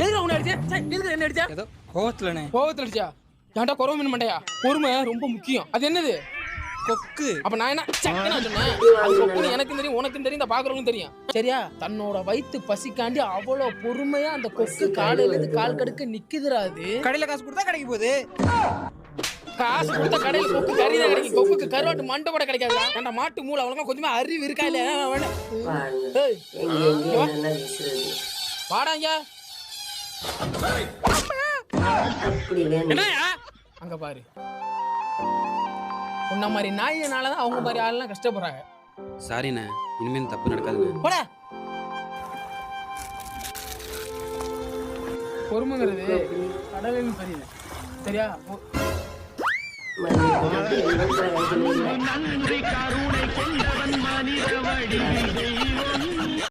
எதுக்கு உன்னை அடிச்சா? எதுக்கு என்ன அடிச்சா? ஏதோ கோவத்துலண்ணே. கோவத்துல அடிச்சா? ஏன்டா குறவு மீன் மண்டையா? பொறுமை ரொம்ப முக்கியம். அது என்னது? கொக்கு. அப்ப நான் என்ன சக்கனா சொன்னேன்? அது கொக்குன்னு எனக்கும் தெரியும், உனக்கும் தெரியும், இந்த பாக்குறவங்களுக்கும் தெரியும். சரியா? தன்னோட வயித்து பசிக்காண்டி அவ்வளவு பொறுமையா அந்த கொக்கு காலையில இருந்து கால் கடுக்க நிக்குதுடா. அது கடையில காசு கொடுத்தா கிடைக்க போகுது. காசு கொடுத்த கடையில கொக்கு கறி தான் கிடைக்கும். கொக்குக்கு கருவாட்டு மண்டை கூட கிடைக்காதுடா. ஏன்டா மாட்டு மூளை அவ்வளவு கொஞ்சமா அறிவு இருக்கா இல்ல? வாடா ஐயா. என்னையா அங்க பாரு. உன்ன மாதிரி நாயினாலதான் அவங்க மாதிரி ஆள்லாம் கஷ்டப்படுறாங்க. சாரிண்ணே, இனிமே தப்பு நடக்காதுண்ணே. போடா. பொறுமைங்கிறது கடலின் பரிது. சரியா? நன்றி கருணை கொண்டவன் மனித வடிவில் தெய்வம்